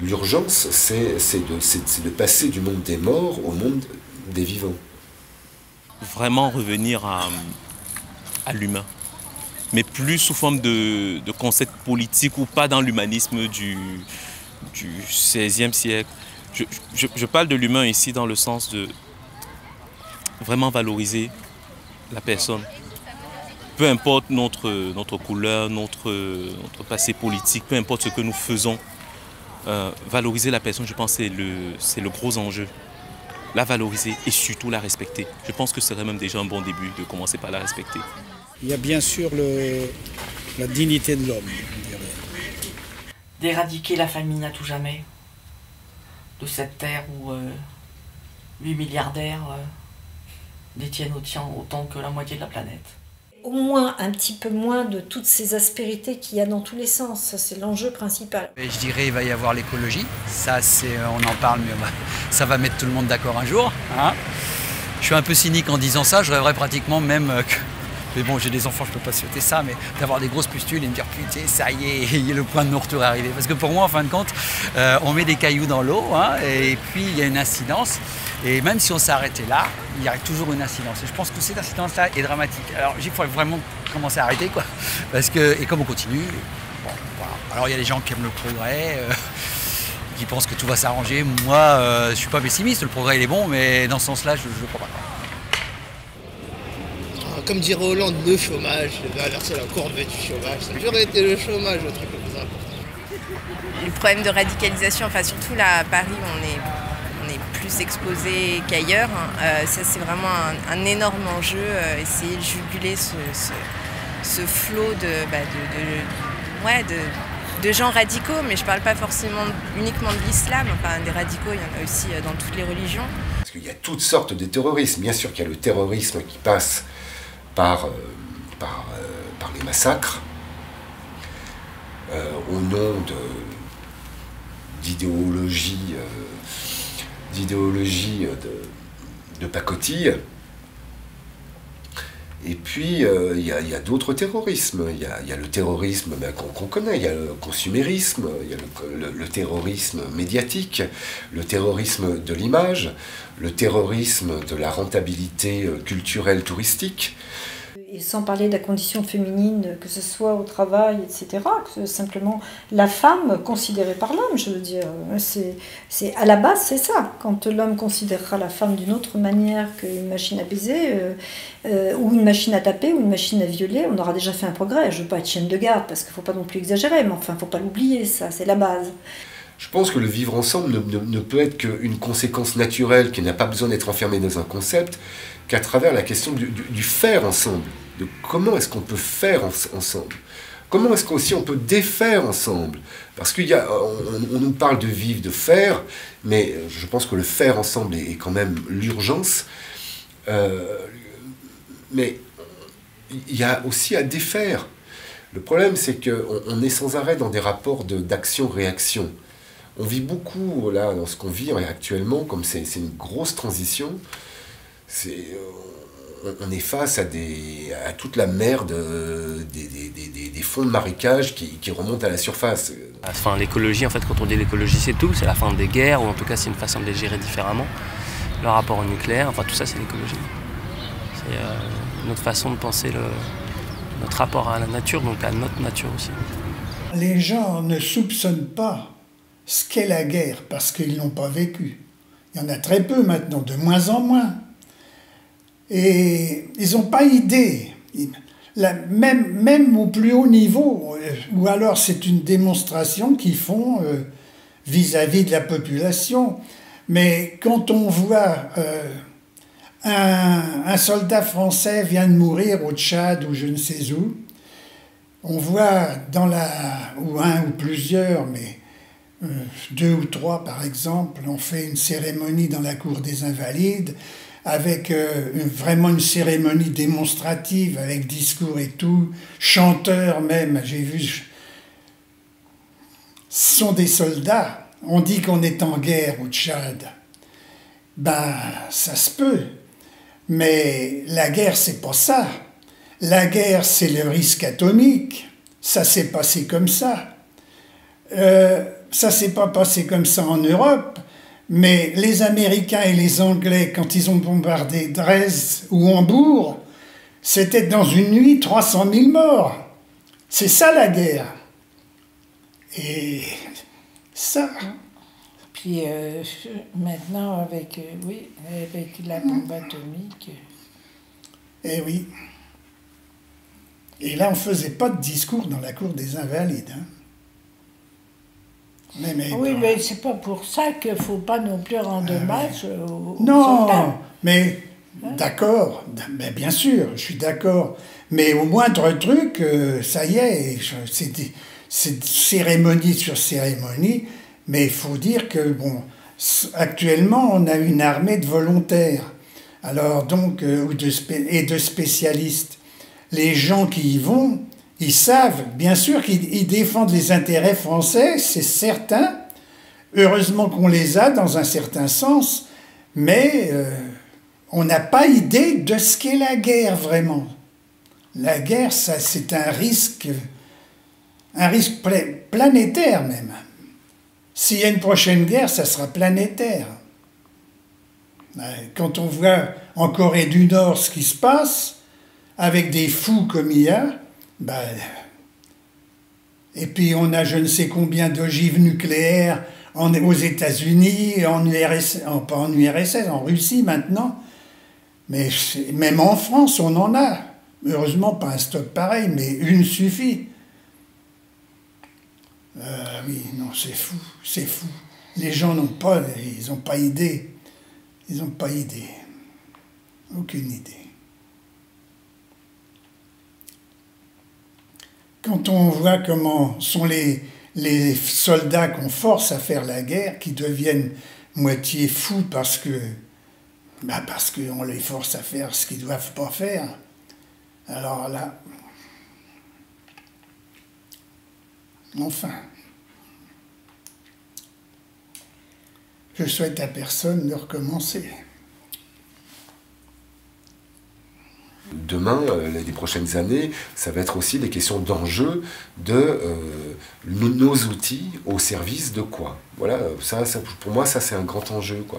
L'urgence, c'est de passer du monde des morts au monde des vivants. Vraiment revenir à l'humain, mais plus sous forme de concept politique ou pas dans l'humanisme du XVIe siècle. Je parle de l'humain ici dans le sens de vraiment valoriser la personne. Peu importe notre couleur, notre passé politique, peu importe ce que nous faisons, valoriser la personne, je pense que c'est le gros enjeu. La valoriser et surtout la respecter. Je pense que ce serait même déjà un bon début de commencer par la respecter. Il y a bien sûr la dignité de l'homme, on dirait. D'éradiquer la famine à tout jamais de cette terre où 8 milliardaires détiennent autant que la moitié de la planète. Au moins un petit peu moins de toutes ces aspérités qu'il y a dans tous les sens. Ça, c'est l'enjeu principal. Et je dirais il va y avoir l'écologie. Ça, on en parle, mais ça va mettre tout le monde d'accord un jour. Hein. Je suis un peu cynique en disant ça. Je rêverais pratiquement même que... Mais bon, j'ai des enfants, je ne peux pas souhaiter ça, mais d'avoir des grosses pustules et me dire putain, ça y est, le point de non-retour est arrivé. Parce que pour moi, en fin de compte, on met des cailloux dans l'eau, hein, et puis il y a une incidence. Et même si on s'arrêtait là, il y aurait toujours une incidence. Et je pense que cette incidence-là est dramatique. Alors, il faut vraiment commencer à arrêter, quoi. Parce que, et comme on continue, bon, voilà. Alors il y a des gens qui aiment le progrès, qui pensent que tout va s'arranger. Moi, je ne suis pas pessimiste, le progrès il est bon, mais dans ce sens-là, je ne crois pas. Comme dirait Hollande, le chômage, je vais inverser la courbe du chômage. Ça a toujours été le chômage, le truc le plus important. Le problème de radicalisation, enfin surtout là à Paris, on est plus exposé qu'ailleurs. Ça c'est vraiment un énorme enjeu, essayer de juguler ce flot de gens radicaux, mais je ne parle pas forcément uniquement de l'islam, enfin des radicaux il y en a aussi dans toutes les religions. Parce qu'il y a toutes sortes de terrorisme. Bien sûr qu'il y a le terrorisme qui passe par les massacres, au nom d'idéologies de pacotille. Et puis, il y a d'autres terrorismes. Il y a le terrorisme qu'on connaît, il y a le consumérisme, il y a le terrorisme médiatique, le terrorisme de l'image, le terrorisme de la rentabilité culturelle touristique. Et sans parler de la condition féminine, que ce soit au travail, etc., que simplement la femme considérée par l'homme, je veux dire, à la base c'est ça. Quand l'homme considérera la femme d'une autre manière qu'une machine à baiser, ou une machine à taper, ou une machine à violer, on aura déjà fait un progrès. Je ne veux pas être chienne de garde, parce qu'il ne faut pas non plus exagérer, mais enfin, il ne faut pas l'oublier, ça, c'est la base. Je pense que le vivre ensemble ne peut être qu'une conséquence naturelle qui n'a pas besoin d'être enfermée dans un concept, qu'à travers la question du faire ensemble, de comment est-ce qu'on peut faire ensemble, comment est-ce qu'aussi on peut défaire ensemble, parce qu'on nous parle de vivre, de faire, mais je pense que le faire ensemble est quand même l'urgence, mais il y a aussi à défaire. Le problème, c'est qu'on est sans arrêt dans des rapports d'action-réaction. On vit beaucoup, là, dans ce qu'on vit actuellement, comme c'est une grosse transition, on est face à toute la mer des fonds de marécage qui remontent à la surface. Enfin, l'écologie, en fait, quand on dit l'écologie, c'est tout, c'est la fin des guerres, ou en tout cas, c'est une façon de les gérer différemment. Le rapport au nucléaire, enfin, tout ça, c'est l'écologie. C'est notre façon de penser notre rapport à la nature, donc à notre nature aussi. Les gens ne soupçonnent pas ce qu'est la guerre parce qu'ils ne l'ont pas vécu. Il y en a très peu maintenant, de moins en moins. Et ils n'ont pas idée, même au plus haut niveau, ou alors c'est une démonstration qu'ils font vis-à-vis de la population. Mais quand on voit un soldat français vient de mourir au Tchad ou je ne sais où, on voit ou un ou plusieurs, mais 2 ou 3 par exemple, on fait une cérémonie dans la cour des Invalides, avec vraiment une cérémonie démonstrative, avec discours et tout, chanteurs même, j'ai vu, ce sont des soldats. On dit qu'on est en guerre au Tchad. Ben, ça se peut. Mais la guerre, c'est pas ça. La guerre, c'est le risque atomique. Ça s'est passé comme ça. Ça s'est pas passé comme ça en Europe, mais les Américains et les Anglais, quand ils ont bombardé Dresde ou Hambourg, c'était dans une nuit 300 000 morts. C'est ça la guerre. Et ça... Puis maintenant, avec la bombe atomique... Eh oui. Et là, on ne faisait pas de discours dans la cour des Invalides. Hein. Mais c'est pas pour ça qu'il ne faut pas non plus rendre hommage aux non, soldats. Mais d'accord, mais bien sûr, je suis d'accord. Mais au moindre truc, ça y est, c'est cérémonie sur cérémonie. Mais il faut dire que, bon, actuellement, on a une armée de volontaires. Alors donc, et de spécialistes. Les gens qui y vont, ils savent, bien sûr qu'ils défendent les intérêts français, c'est certain. Heureusement qu'on les a dans un certain sens, mais on n'a pas idée de ce qu'est la guerre vraiment. La guerre, ça, c'est un risque planétaire même. S'il y a une prochaine guerre, ça sera planétaire. Quand on voit en Corée du Nord ce qui se passe, avec des fous comme il y a, et puis on a je ne sais combien d'ogives nucléaires aux États-Unis, pas en URSS, en Russie maintenant, mais même en France on en a. Heureusement pas un stock pareil, mais une suffit. Oui, non, c'est fou, c'est fou. Les gens n'ont pas idée. Ils n'ont pas idée. Aucune idée. Quand on voit comment sont les soldats qu'on force à faire la guerre, qui deviennent moitié fous parce qu'on les force à faire ce qu'ils ne doivent pas faire, alors là... Enfin... Je souhaite à personne de recommencer. Demain, les prochaines années, ça va être aussi des questions d'enjeu de nos outils au service de quoi. Voilà, ça pour moi, ça c'est un grand enjeu, quoi.